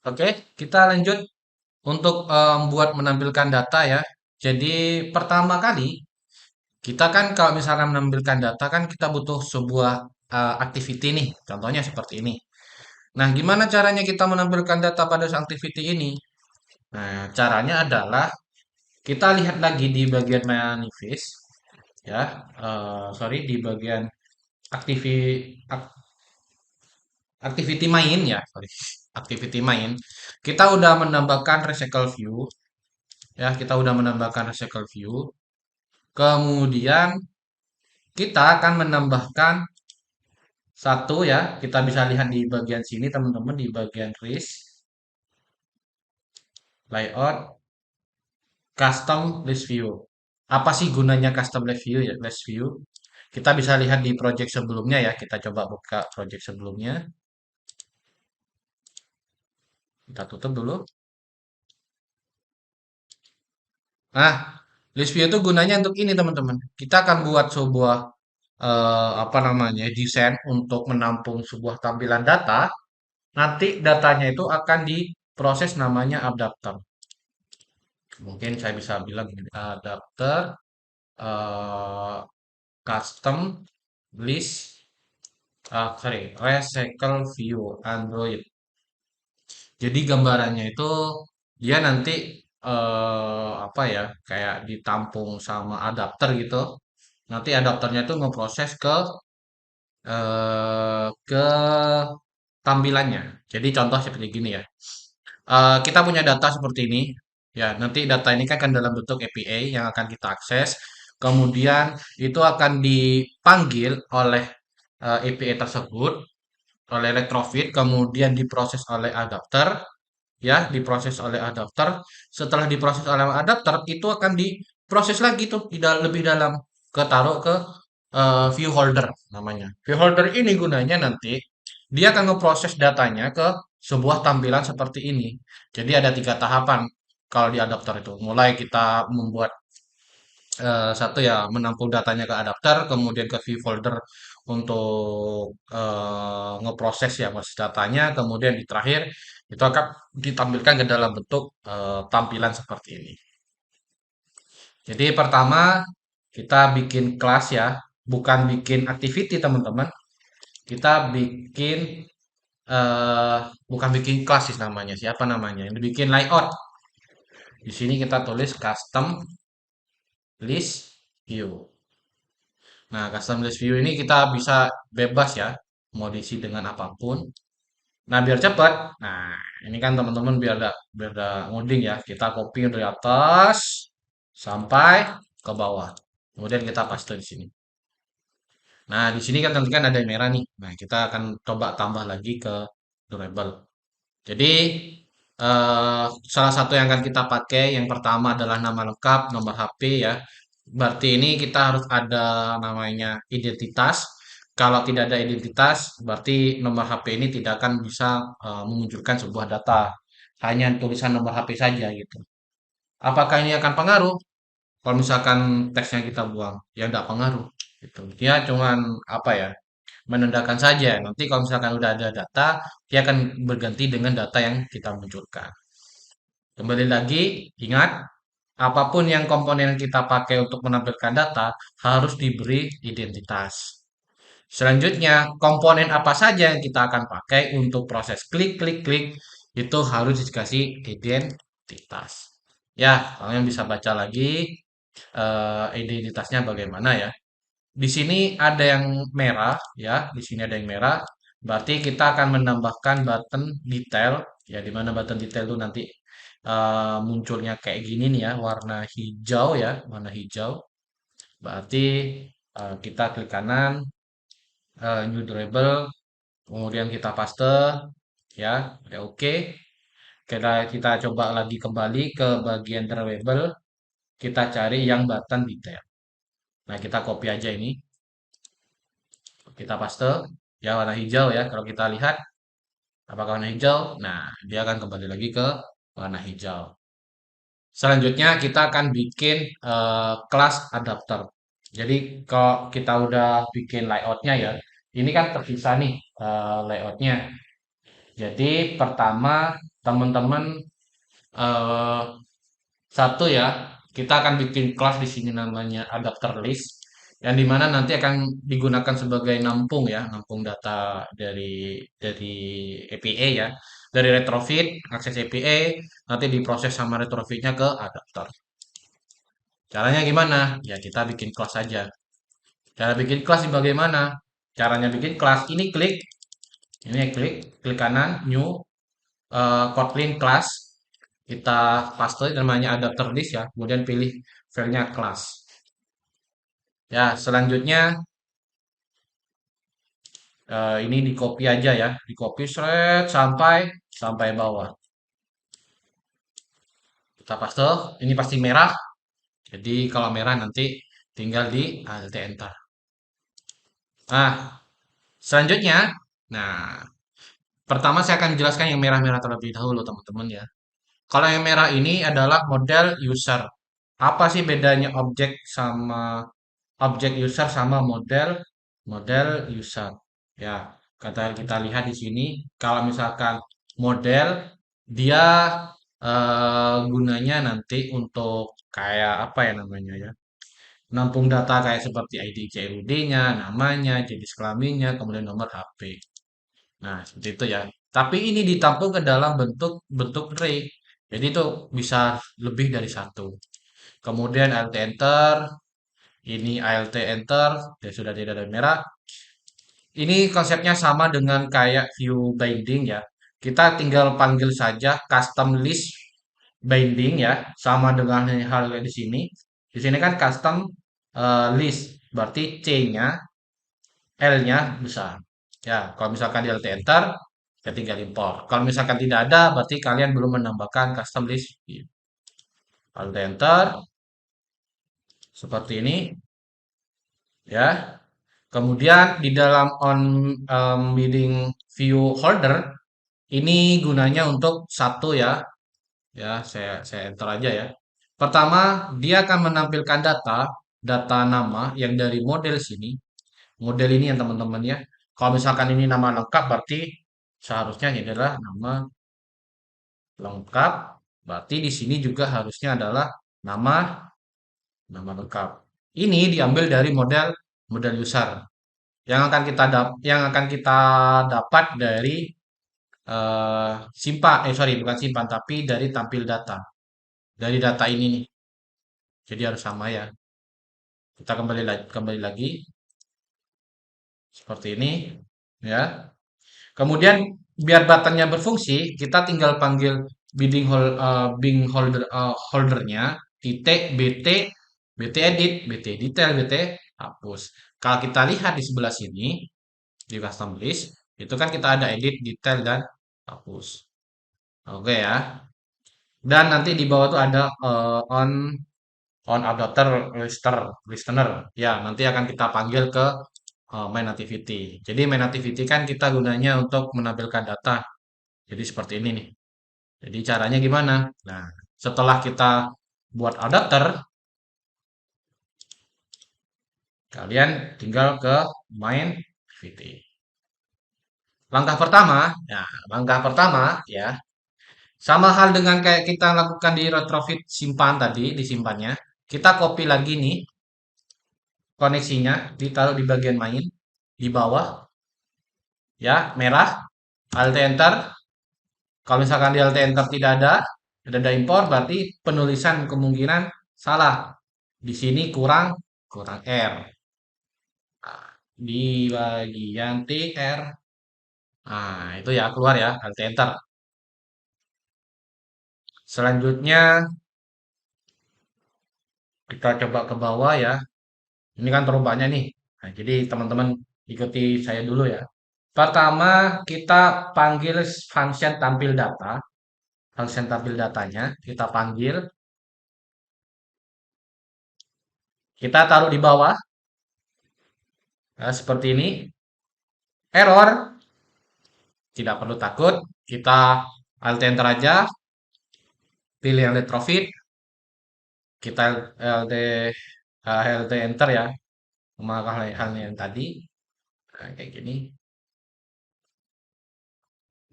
Oke, kita lanjut untuk buat menampilkan data ya. Jadi pertama kali kita kan kalau misalnya menampilkan data kan kita butuh sebuah activity nih. Contohnya seperti ini. Nah, gimana caranya kita menampilkan data pada activity ini? Nah, caranya adalah kita lihat lagi di bagian manifest ya. Sorry, di bagian activity activity main ya, sorry. Activity main. Kita udah menambahkan recycle view ya, kita udah menambahkan recycle view. Kemudian kita akan menambahkan satu ya, kita bisa lihat di bagian sini teman-teman di bagian list, layout, custom list view. Apa sih gunanya custom list view ya? List view. Kita bisa lihat di project sebelumnya ya. Kita coba buka project sebelumnya. Kita tutup dulu. Nah, list view itu gunanya untuk ini teman-teman. Kita akan buat sebuah apa namanya desain untuk menampung sebuah tampilan data. Nanti datanya itu akan diproses namanya adapter. Mungkin saya bisa bilang gini, adapter eh, custom list, sorry, recycle view Android. Jadi gambarannya itu dia nanti apa ya, kayak ditampung sama adapter gitu. Nanti adapternya itu ngeproses ke tampilannya. Jadi contoh seperti gini ya. Kita punya data seperti ini. Ya, nanti data ini kan akan dalam bentuk API yang akan kita akses. Kemudian itu akan dipanggil oleh API tersebut, oleh retrofit, kemudian diproses oleh adapter, ya, diproses oleh adapter. Setelah diproses oleh adapter, itu akan diproses lagi tuh lebih dalam, ketaruh ke view holder namanya. View holder ini gunanya nanti dia akan ngeproses datanya ke sebuah tampilan seperti ini. Jadi ada tiga tahapan kalau di adapter itu. Mulai kita membuat satu ya menampung datanya ke adapter, kemudian ke view folder untuk ngeproses ya proses datanya, kemudian di terakhir itu akan ditampilkan ke dalam bentuk tampilan seperti ini. Jadi pertama kita bikin kelas ya, bukan bikin activity teman-teman. Kita bikin eh bukan bikin kelas sih namanya, siapa namanya? Ini bikin layout. Di sini kita tulis custom list view. Nah, custom list view ini kita bisa bebas ya, mau diisi dengan apapun. Nah, biar cepat. Nah, ini kan teman-teman biar ada ngoding ya. Kita copy dari atas sampai ke bawah. Kemudian kita paste di sini. Nah, di sini kan nanti kan ada yang merah nih. Nah, kita akan coba tambah lagi ke durable. Jadi, salah satu yang akan kita pakai yang pertama adalah nama lengkap, nomor HP ya. Berarti ini kita harus ada namanya identitas. Kalau tidak ada identitas, berarti nomor HP ini tidak akan bisa memunculkan sebuah data. Hanya tulisan nomor HP saja gitu. Apakah ini akan pengaruh? Kalau misalkan teksnya kita buang, ya nggak pengaruh. Gitu. Dia cuman apa ya? Menandakan saja. Nanti kalau misalkan udah ada data, dia akan berganti dengan data yang kita munculkan. Kembali lagi, ingat, apapun yang komponen yang kita pakai untuk menampilkan data harus diberi identitas. Selanjutnya, komponen apa saja yang kita akan pakai untuk proses klik, klik, klik, itu harus dikasih identitas. Ya, kalian bisa baca lagi identitasnya bagaimana ya. Di sini ada yang merah ya, di sini ada yang merah. Berarti kita akan menambahkan button detail ya, di mana button detail itu nanti munculnya kayak gini nih ya, warna hijau ya, warna hijau. Berarti kita klik kanan, new durable, kemudian kita paste ya, udah oke. Kita coba lagi kembali ke bagian drawable, kita cari yang button detail. Nah, kita copy aja ini. Kita paste ya warna hijau ya. Kalau kita lihat apakah warna hijau? Nah, dia akan kembali lagi ke warna hijau. Selanjutnya kita akan bikin kelas adapter. Jadi kalau kita udah bikin layoutnya ya, ini kan terpisah nih layoutnya. Jadi pertama teman-teman eh, satu ya, kita akan bikin kelas di sini namanya adapter list, yang dimana nanti akan digunakan sebagai nampung ya, nampung data dari API ya, dari retrofit, akses API, nanti diproses sama retrofitnya ke adapter. Caranya gimana? Ya kita bikin kelas aja. Cara bikin kelas ini bagaimana? Caranya bikin kelas, klik kanan, new, Kotlin class, kita paste namanya adapter list ya, kemudian pilih filenya class. Ya, selanjutnya ini di copy aja ya, di copy shred sampai sampai bawah. Kita paste, ini pasti merah. Jadi kalau merah nanti tinggal di alt enter. Nah, selanjutnya, nah pertama saya akan jelaskan yang merah-merah terlebih dahulu teman-teman ya. Kalau yang merah ini adalah model user. Apa sih bedanya objek user sama model model user? Ya, kata kita lihat di sini, kalau misalkan model dia gunanya nanti untuk kayak apa ya namanya ya? Nampung data kayak seperti ID CRUD-nya, namanya, jenis kelaminnya, kemudian nomor HP. Nah, seperti itu ya. Tapi ini ditampung ke dalam bentuk bentuk array. Jadi itu bisa lebih dari satu. Kemudian alt enter, ini alt enter, ya sudah tidak ada merah. Ini konsepnya sama dengan kayak view binding ya. Kita tinggal panggil saja custom list binding ya, sama dengan hal kayak di sini. Di sini kan custom list, berarti C-nya, L-nya besar. Ya, kalau misalkan di alt enter, ya tinggal import. Kalau misalkan tidak ada, berarti kalian belum menambahkan custom list. Alt enter, seperti ini, ya. Kemudian di dalam bidding view holder, ini gunanya untuk satu ya. Ya, saya enter aja ya. Pertama, dia akan menampilkan data nama yang dari model sini. Model ini yang teman-teman ya. Kalau misalkan ini nama lengkap, berarti seharusnya ini adalah nama lengkap. Berarti di sini juga harusnya adalah nama nama lengkap. Ini diambil dari model model user yang akan kita dapat dari sorry bukan simpan tapi dari tampil data dari data ini nih. Jadi harus sama ya. Kita kembali lagi seperti ini ya. Kemudian biar buttonnya berfungsi, kita tinggal panggil bidding holdernya titik bt edit, bt detail, bt hapus. Kalau kita lihat di sebelah sini di custom list, itu kan kita ada edit, detail dan hapus. Oke ya. Dan nanti di bawah tuh ada on adapter listener. Ya, nanti akan kita panggil ke main activity. Jadi main activity kan kita gunanya untuk menampilkan data. Jadi seperti ini nih. Jadi caranya gimana? Nah, setelah kita buat adapter, kalian tinggal ke main activity. Langkah pertama, ya, langkah pertama ya, sama hal dengan kayak kita lakukan di retrofit simpan tadi, disimpannya. Kita copy lagi nih koneksinya, ditaruh di bagian main, di bawah, ya, merah, alt enter. Kalau misalkan di alt enter tidak ada import, berarti penulisan kemungkinan salah. Di sini kurang, kurang R. Nah, di bagian TR. Nah, itu ya keluar ya, alt enter. Selanjutnya kita coba ke bawah ya. Ini kan terlalu banyak nih. Nah, jadi teman-teman ikuti saya dulu ya. Pertama, kita panggil function tampil data. Function tampil datanya, kita panggil. Kita taruh di bawah, seperti ini. Error, tidak perlu takut. Kita alt enter aja, pilih yang retrofit. Kita LT, LT enter ya. Sama halnya yang tadi. Nah, kayak gini.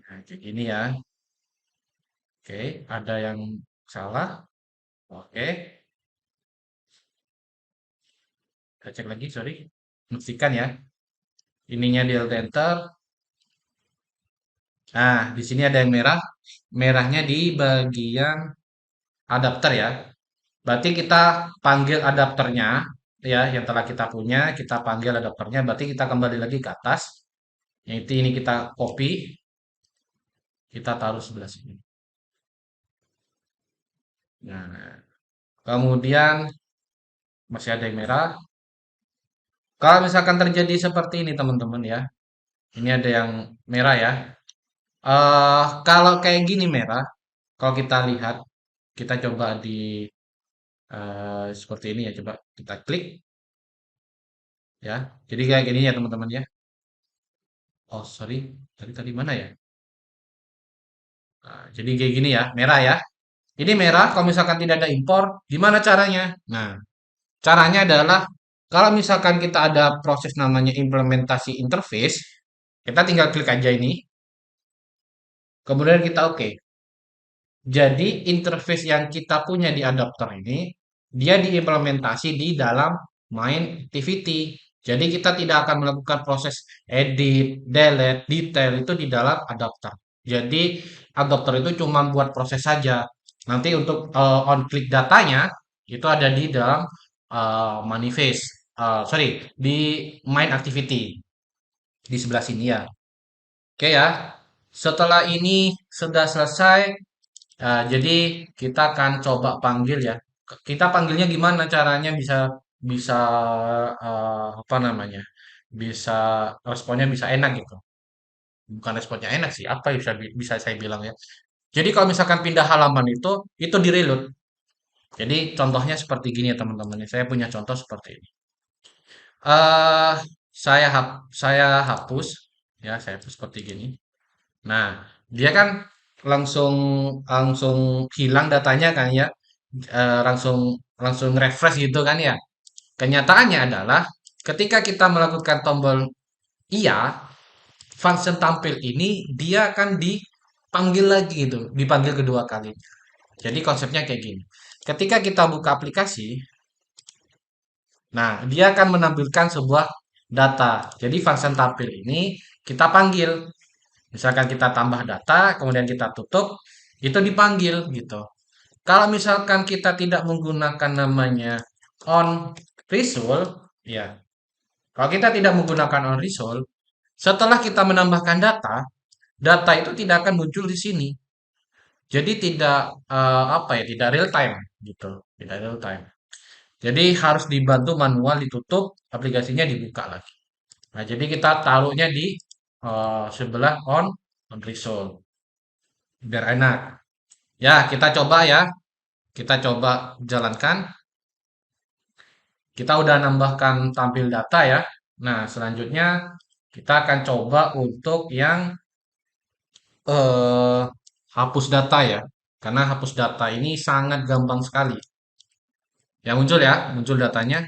Nah, kayak gini ya. Oke, ada yang salah. Oke, kita cek lagi, sorry. Buktikan ya. Ininya di alt enter. Nah, di sini ada yang merah. Merahnya di bagian adapter ya. Berarti kita panggil adapternya ya, yang telah kita punya, kita panggil adapternya. Berarti kita kembali lagi ke atas. Yaitu ini kita copy, kita taruh sebelah sini. Nah, kemudian masih ada yang merah. Kalau misalkan terjadi seperti ini teman-teman ya, ini ada yang merah ya. Kalau kayak gini merah, kalau kita lihat, kita coba di seperti ini ya, coba kita klik ya. Jadi kayak gini ya teman-teman ya. Oh sorry, tadi tadi mana ya? Nah, jadi kayak gini ya, merah ya. Ini merah, kalau misalkan tidak ada impor, gimana caranya? Nah, caranya adalah kalau misalkan kita ada proses namanya implementasi interface, kita tinggal klik aja ini, kemudian kita oke. Jadi interface yang kita punya di adapter ini, dia diimplementasi di dalam main activity. Jadi kita tidak akan melakukan proses edit, delete, detail itu di dalam adapter. Jadi adapter itu cuma buat proses saja. Nanti untuk on click datanya itu ada di dalam manifest. Sorry, di main activity di sebelah sini ya. Oke ya. Setelah ini sudah selesai, jadi kita akan coba panggil ya. Kita panggilnya gimana caranya bisa bisa apa namanya? Bisa responnya bisa enak gitu. Bukan responnya enak sih, apa ya bisa bisa saya bilang ya. Jadi kalau misalkan pindah halaman itu di reload. Jadi contohnya seperti gini ya teman-teman. Saya punya contoh seperti ini. eh saya hapus ya, saya hapus seperti gini. Nah, dia kan langsung langsung hilang datanya kan ya. Langsung langsung refresh gitu kan ya. Kenyataannya adalah ketika kita melakukan tombol iya, function tampil ini dia akan dipanggil lagi gitu, dipanggil kedua kali. Jadi konsepnya kayak gini. Ketika kita buka aplikasi, nah dia akan menampilkan sebuah data. Jadi function tampil ini kita panggil. Misalkan kita tambah data, kemudian kita tutup, itu dipanggil gitu. Kalau misalkan kita tidak menggunakan namanya on result, ya. Kalau kita tidak menggunakan on result, setelah kita menambahkan data, data itu tidak akan muncul di sini. Jadi tidak apa ya, tidak real time gitu, tidak real time. Jadi harus dibantu manual ditutup, aplikasinya dibuka lagi. Nah, jadi kita taruhnya di sebelah on result biar enak. Ya, kita coba ya. Kita coba jalankan. Kita udah nambahkan tampil data ya. Nah, selanjutnya kita akan coba untuk yang eh, hapus data ya. Karena hapus data ini sangat gampang sekali. Ya muncul ya, muncul datanya.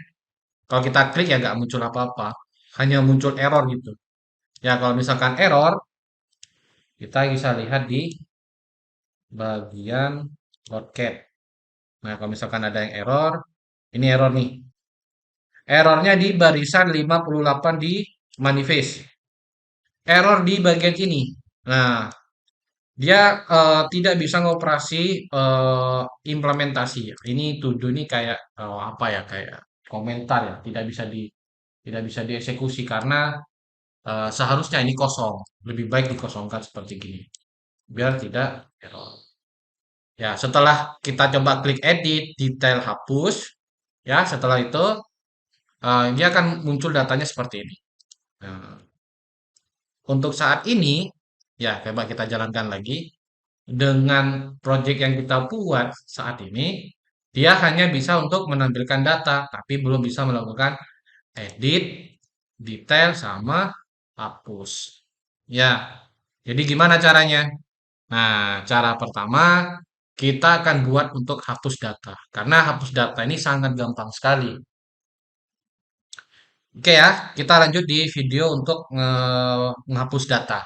Kalau kita klik ya nggak muncul apa-apa. Hanya muncul error gitu. Ya kalau misalkan error, kita bisa lihat di bagian loadcat. Nah kalau misalkan ada yang error, ini error nih. Errornya di barisan 58 di manifest. Error di bagian ini. Nah, dia tidak bisa ngoperasi implementasi. Ini to-do ini kayak apa ya? Kayak komentar ya. Tidak bisa dieksekusi karena seharusnya ini kosong. Lebih baik dikosongkan seperti gini. Biar tidak error. Ya, setelah kita coba klik edit, detail hapus, ya, setelah itu dia akan muncul datanya seperti ini. Nah, untuk saat ini, ya coba kita jalankan lagi. Dengan project yang kita buat saat ini, dia hanya bisa untuk menampilkan data, tapi belum bisa melakukan edit, detail, sama hapus. Ya, jadi gimana caranya? Nah, cara pertama kita akan buat untuk hapus data. Karena hapus data ini sangat gampang sekali. Oke ya, kita lanjut di video untuk menghapus data.